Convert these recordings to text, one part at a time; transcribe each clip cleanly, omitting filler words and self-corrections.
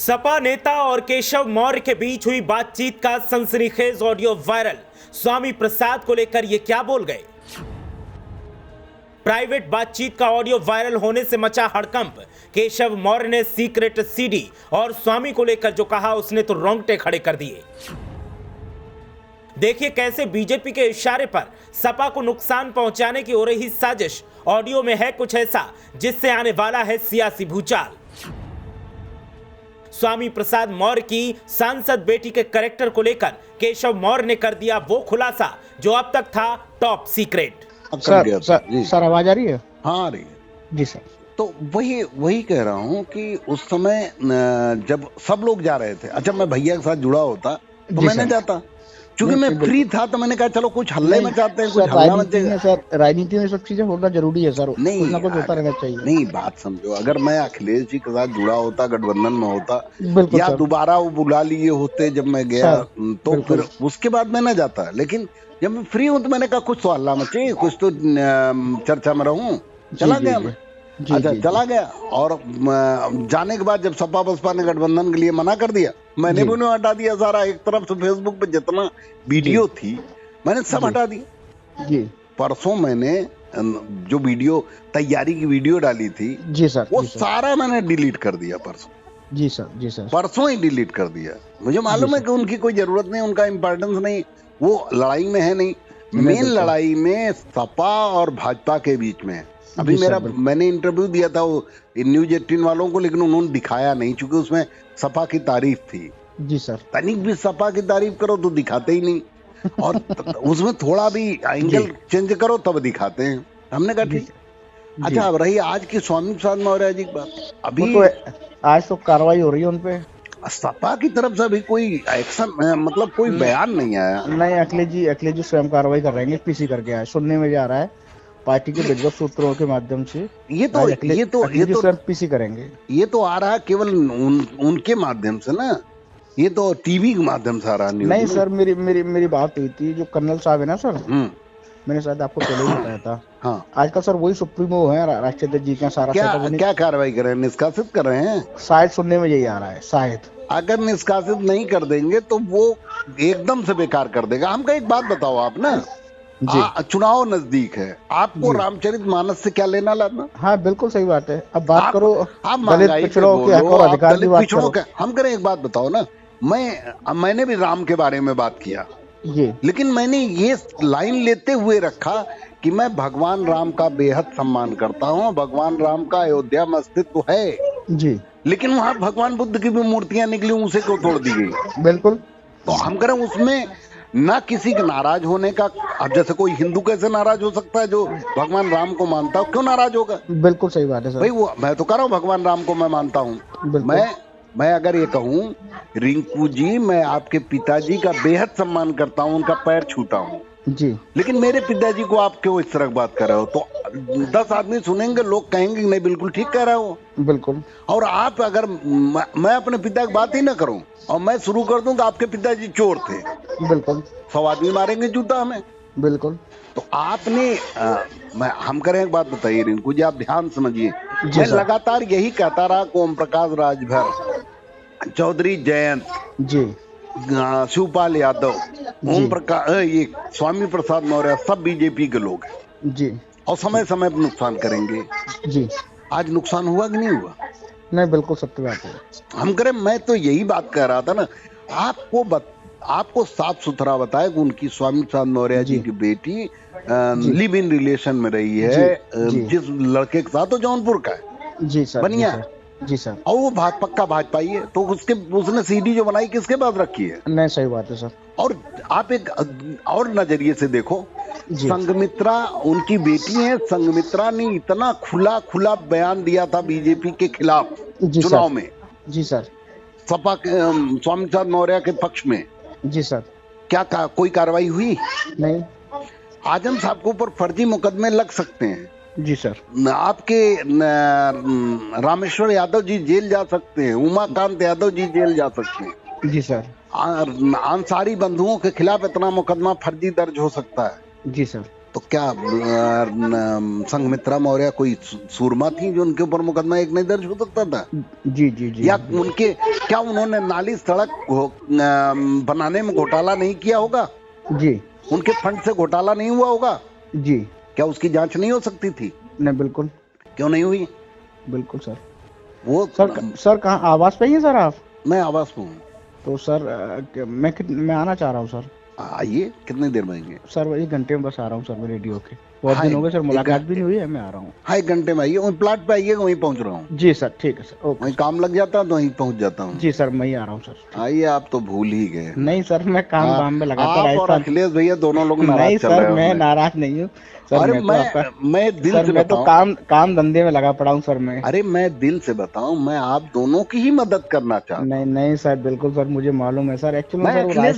सपा नेता और केशव मौर्य के बीच हुई बातचीत का सनसनीखेज ऑडियो वायरल। स्वामी प्रसाद को लेकर ये क्या बोल गए। प्राइवेट बातचीत का ऑडियो वायरल होने से मचा हड़कंप। केशव मौर्य ने सीक्रेट सीडी और स्वामी को लेकर जो कहा उसने तो रोंगटे खड़े कर दिए। देखिए कैसे बीजेपी के इशारे पर सपा को नुकसान पहुंचाने की हो रही साजिश। ऑडियो में है कुछ ऐसा जिससे आने वाला है सियासी भूचाल। स्वामी प्रसाद मौर्य की सांसद बेटी के कैरेक्टर को लेकर केशव मौर्य ने कर दिया वो खुलासा जो अब तक था टॉप सीक्रेट। सर आवाज आ रही है? हाँ आ रही है जी सर। तो वही कह रहा हूँ कि उस समय जब सब लोग जा रहे थे, अच्छा मैं भैया के साथ जुड़ा होता तो मैं नहीं जाता, क्योंकि मैं फ्री था। तो मैंने कहा चलो कुछ हल्ले मचाते हैं, कुछ हल्ला मचेगा। सर राजनीति में सब चीजें होना जरूरी है सर, नहीं कुछ ना कुछ होता रहना चाहिए। नहीं बात समझो, अगर मैं अखिलेश जी के साथ जुड़ा होता, गठबंधन में होता या दोबारा वो बुला लिए होते जब मैं गया, तो फिर उसके बाद मैं न जाता। लेकिन जब मैं फ्री हूँ तो मैंने कहा कुछ तो हल्ला मचे, कुछ तो चर्चा में रहूं। चला गया मैं। अच्छा चला गया। और जाने के बाद जब सपा बसपा ने गठबंधन के लिए मना कर दिया, मैंने भी उन्हें हटा दिया सारा। एक तरफ से फेसबुक पे जितना वीडियो थी मैंने सब हटा दी। परसों मैंने जो वीडियो तैयारी की वीडियो डाली थी जी सर, वो सारा मैंने डिलीट कर दिया परसों। जी सर, जी सर, परसों ही डिलीट कर दिया। मुझे मालूम है कि उनकी कोई जरूरत नहीं, उनका इम्पोर्टेंस नहीं, वो लड़ाई में है नहीं। मेन लड़ाई में सपा और भाजपा के बीच में है। अभी मैंने इंटरव्यू दिया था वो न्यूज 18 वालों को, लेकिन उन्होंने दिखाया नहीं, क्योंकि उसमें सपा की तारीफ थी। जी सर। तनिक भी सपा की तारीफ करो तो दिखाते ही नहीं, और उसमें थोड़ा भी एंगल चेंज करो तब दिखाते हैं। हमने कहा ठीक। अच्छा अब रही आज की स्वामी प्रसाद मौर्य जी की बात। अभी तो आज तो कार्रवाई हो रही है उनपे। सपा की तरफ से अभी कोई एक्शन, मतलब कोई बयान नहीं आया। नहीं, अखिलेश जी स्वयं कार्रवाई कर रहे हैं, पीसी करके आए, सुनने में जा रहा है पार्टी के विधिवत सूत्रों के माध्यम से। ये तो स्वयं पीसी करेंगे। ये तो आ रहा केवल उनके माध्यम से ना, ये तो टीवी के माध्यम से आ रहा न्यूज़। नहीं सर, मेरी बात हुई थी, जो कर्नल साहब है ना सर, मैंने शायद आपको पहले ही बताया था। हाँ। आजकल सर वही सुप्रीमो है राष्ट्रीय अध्यक्ष जी का सारा। क्या कार्रवाई कर रहे हैं, निष्कासित कर रहे हैं? शायद सुनने में यही आ रहा है, शायद। अगर निष्कासित नहीं कर देंगे तो वो एकदम से बेकार कर देगा। हमको एक बात बताओ आप ना, चुनाव नजदीक है, आपको रामचरितमानस से क्या लेना लाना? हाँ बिल्कुल सही बात है। अब बात करो दलित पिछड़ों के हक और अधिकार की बात करो। हम करें, एक बात बताओ ना, मैंने भी राम के बारे में बात किया, लेकिन मैंने ये लाइन लेते हुए रखा कि मैं भगवान राम का बेहद सम्मान करता हूँ। भगवान राम का अयोध्या में अस्तित्व है जी, लेकिन वहाँ भगवान बुद्ध की भी मूर्तियां निकली, उसे क्यों तोड़ दी गई? बिल्कुल। तो हम करें उसमें ना किसी के नाराज होने का। अब जैसे कोई हिंदू कैसे नाराज हो सकता है जो भगवान राम को मानता हो, क्यों नाराज होगा? बिल्कुल सही बात है सर। भाई वो मैं तो कह रहा हूँ भगवान राम को मैं मानता हूँ। मैं अगर ये कहूँ रिंकू जी, मैं आपके पिताजी का बेहद सम्मान करता हूँ, उनका पैर छूता हूँ जी, लेकिन मेरे पिताजी को आप क्यों इस तरह बात कर रहे हो? तो 10 आदमी सुनेंगे, लोग कहेंगे नहीं बिल्कुल ठीक कह रहा हो। बिल्कुल। और आप अगर मैं अपने पिता की बात ही ना करूं और मैं शुरू कर दूं कि आपके पिताजी चोर थे, बिल्कुल 100 आदमी मारेंगे जूता हमें। बिल्कुल। तो आपने हम करें, एक बात बताइए रिंकू जी, आप ध्यान समझिए। मैं लगातार यही कहता रहा, ओम प्रकाश राजभर, चौधरी जयंत जी, शिवपाल यादव, ओम प्रकाश, ये स्वामी प्रसाद मौर्य, सब बीजेपी के लोग हैं जी, और समय समय पर नुकसान करेंगे जी। आज नुकसान हुआ कि नहीं हुआ? नहीं, बिल्कुल सत्य बात है। हम करें, मैं तो यही बात कह रहा था ना, आपको साफ सुथरा बताया कि उनकी स्वामी प्रसाद मौर्य जी की बेटी लिव इन रिलेशन में रही है जिस लड़के के साथ, तो जौनपुर का है जी सर, बनिया जी सर, और वो पक्का भाजपाई है। तो उसने सीडी जो बनाई किसके बाद रखी है? नहीं, सही बात है सर। और आप एक और नजरिए से देखो, संघमित्रा उनकी बेटी है, संघमित्रा ने इतना खुला बयान दिया था बीजेपी के खिलाफ चुनाव में जी सर, सपा के स्वामी प्रसाद मौर्य के पक्ष में जी सर। क्या कोई कार्रवाई हुई? नहीं। आजम साहब के ऊपर फर्जी मुकदमे लग सकते हैं जी सर। आपके रामेश्वर यादव जी जेल जा सकते हैं, उमाकांत यादव जी जेल जा सकते हैं जी सर। अंसारी बंधुओं के खिलाफ इतना मुकदमा फर्जी दर्ज हो सकता है जी सर। तो क्या संघमित्रा मौर्य कोई सूरमा थी जो उनके ऊपर मुकदमा एक नहीं दर्ज हो सकता था? जी जी जी। या उनके क्या उन्होंने नाली सड़क बनाने में घोटाला नहीं किया होगा? जी। उनके फंड से घोटाला नहीं हुआ होगा? जी। क्या उसकी जांच नहीं हो सकती थी? नहीं, बिल्कुल। क्यों नहीं हुई? बिल्कुल सर। वो सर कहाँ आवास पे ही हैं सर आप? मैं आवास में हूँ। तो सर मैं आना चाह रहा हूँ सर। आइए, कितनी देर में आएंगे? सर 1 घंटे में बस आ रहा हूँ सर, मैं रेडी होके। बहुत दिन हो गए सर, मुलाकात भी नहीं हुई है, मैं आ रहा हूँ। हाँ, 1 घंटे में आइए, वहीं प्लाट पे आइए, वहीं पहुँच रहा हूँ। जी सर, ठीक है सर, ओके। वहीं काम लग जाता है तो वहीं पहुँच जाता हूँ। जी सर, मैं ही आ रहा हूँ सर। आइए, आप तो भूल ही गए। नहीं सर, मैं काम में लगातार आप और अखिलेश भैया दोनों लोग नाराज नहीं चल रहे सर, हो। मैं नाराज नहीं हूँ सर। अरे मैं दिल सर से मैं तो बताऊं, काम धंधे में लगा पड़ा हूँ सर मैं। अरे मैं दिल से बताऊं, मैं आप दोनों की ही मदद करना चाहता हूं। नहीं नहीं सर, बिल्कुल सर, मुझे मालूम है सर। एक्चुअली मैं सर वो अखिलेश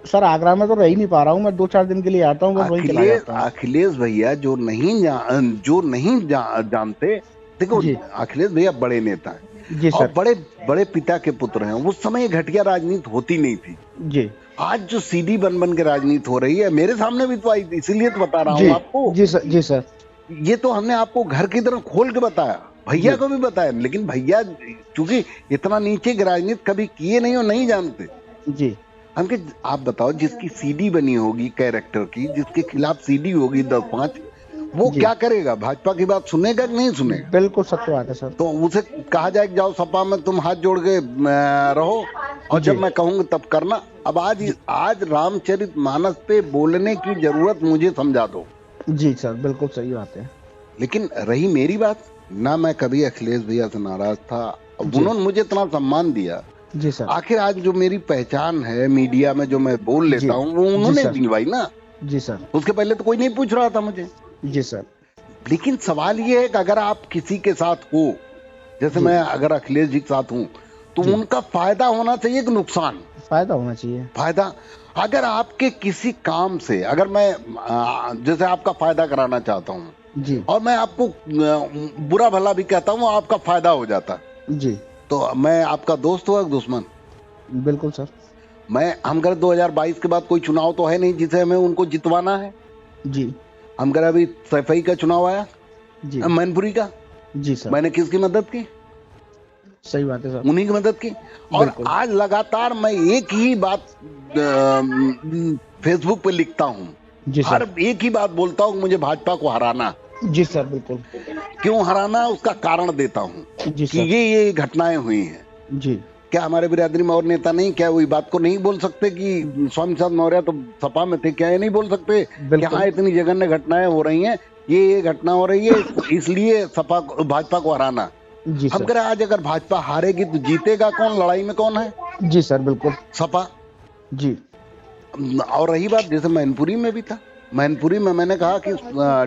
सर आगरा में तो रह ही नहीं पा रहा हूँ मैं। 2-4 दिन के लिए आता हूँ, बस वहीं चला जाता हूँ। अखिलेश भैया जो नहीं जानते, देखो अखिलेश भैया बड़े नेता हैं। जी और सर। बड़े बड़े पिता के पुत्र हैं। उस समय घटिया राजनीति होती नहीं थी। जी। आज जो सीडी बन के राजनीति हो रही है, मेरे सामने भी तो आई थी, इसीलिए तो बता रहा हूँ आपको। जी सर, जी सर। ये तो हमने आपको घर की तरह खोल के बताया, भैया को भी बताया, लेकिन भैया चूंकि इतना नीचे की राजनीति कभी किए नहीं और नहीं जानते। जी। हमके आप बताओ, जिसकी सीडी बनी होगी कैरेक्टर की, जिसके खिलाफ सीडी होगी 10-5, वो क्या करेगा? भाजपा की बात सुनेगा कि नहीं सुनेगा? बिल्कुल सत्य बात है सर। तो उसे कहा जाए जाओ सपा में तुम हाथ जोड़ के रहो और जब मैं कहूंगा तब करना। अब आज रामचरितमानस पे बोलने की जरूरत मुझे समझा दो। जी सर, बिल्कुल सही बात है। लेकिन रही मेरी बात, ना मैं कभी अखिलेश भैया से नाराज था। उन्होंने मुझे इतना सम्मान दिया। जी सर। आखिर आज जो मेरी पहचान है मीडिया में, जो मैं बोल लेता हूँ, वो उन्होंने दिलवाई ना। जी सर। उसके पहले तो कोई नहीं पूछ रहा था मुझे। जी सर। लेकिन सवाल ये है कि अगर आप किसी के साथ हो, जैसे मैं अगर अखिलेश जी के साथ हूँ, तो उनका फायदा होना चाहिए कि नुकसान? फायदा होना चाहिए। फायदा। अगर आपके किसी काम से, अगर मैं जैसे आपका फायदा कराना चाहता हूँ जी, और मैं आपको बुरा भला भी कहता हूँ, आपका फायदा हो जाता जी, तो मैं आपका दोस्त हुआ दुश्मन? बिल्कुल सर। हम कर 2022 के बाद कोई चुनाव तो है नहीं जिसे हमें उनको जितवाना है। जी। हम कर अभी सफाई का चुनाव आया जी, मैनपुरी का, जी सर। मैंने किसकी मदद की? सही बात है सर, उन्हीं की मदद की। और आज लगातार मैं एक ही बात फेसबुक पे लिखता हूँ, हर एक ही बात बोलता हूँ, मुझे भाजपा को हराना। जी सर, बिल्कुल। क्यों हराना, उसका कारण देता हूँ जी कि ये घटनाएं हुई हैं। जी। क्या हमारे बिरादरी में और नेता नहीं, क्या वही बात को नहीं बोल सकते कि स्वामी प्रसाद मौर्य तो सपा में थे, क्या ये नहीं बोल सकते कि हाँ इतनी जघन्य घटनाएं हो रही हैं, ये घटना हो रही है, इसलिए भाजपा को हराना? हम कह रहे आज अगर भाजपा हारेगी तो जीतेगा कौन? लड़ाई में कौन है? जी सर, बिल्कुल, सपा। जी। और रही बात, जैसे मैनपुरी में भी था, मैनपुरी में मैंने कहा कि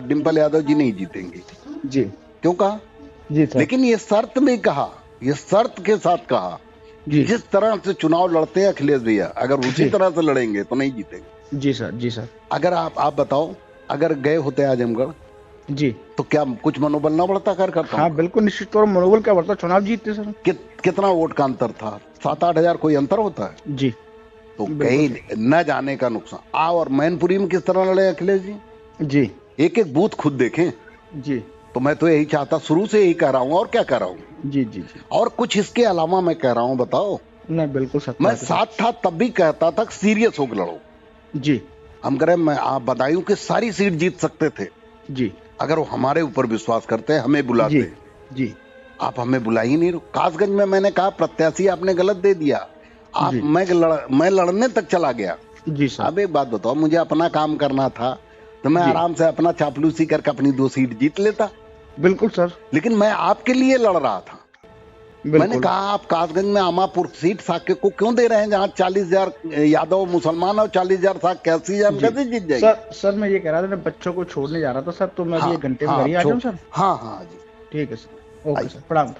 डिम्पल यादव जी नहीं जीतेंगे। जी। क्यों कहा? जी सर। लेकिन ये शर्त में कहा, ये शर्त के साथ कहा, जिस तरह से चुनाव लड़ते हैं अखिलेश भैया, अगर उसी तरह से लड़ेंगे तो नहीं जीतेंगे। जी सर, जी सर। अगर आप बताओ, अगर गए होते आजमगढ़ जी, तो क्या कुछ मनोबल ना बढ़ता? करता हाँ, बिल्कुल, निश्चित तौर पर मनोबल क्या बढ़ता, चुनाव जीतते सर। कितना वोट का अंतर था? 7-8 हजार कोई अंतर होता है? जी। तो कहीं न जाने का नुकसान। और मैनपुरी में किस तरह लड़े अखिलेश जी? जी। एक बूथ खुद देखें। जी। तो मैं तो यही चाहता, शुरू से यही कह रहा हूँ, और क्या कह रहा हूँ? जी जी जी। और कुछ इसके अलावा मैं कह रहा हूँ, बताओ? नहीं, बिल्कुल सत्य। मैं साथ था तब भी कहता था सीरियस होकर लड़ो। जी। हम कह रहे आप बदायूं की सारी सीट जीत सकते थे। जी। अगर वो हमारे ऊपर विश्वास करते, हमें बुलाते। जी, जी। आप हमें बुला ही नहीं रहे। कासगंज में मैंने कहा प्रत्याशी आपने गलत दे दिया, आप मैं लड़ने तक चला गया। जी सर। अब एक बात बताओ, मुझे अपना काम करना था तो मैं आराम से अपना चापलूसी करके अपनी 2 सीट जीत लेता। बिल्कुल सर। लेकिन मैं आपके लिए लड़ रहा था। मैंने कहा आप कासगंज में आमापुर सीट साके को क्यों दे रहे हैं, जहाँ 40,000 यादव मुसलमान और 40,000 साक कैसे जीत जाएगी? सर मैं ये कह रहा था, मैं बच्चों को छोड़ने जा रहा था सर, तो मैं 1 घंटे में घर ही आ जाऊं सर? हाँ हाँ जी, ठीक है सर, ओके सर, प्रणाम।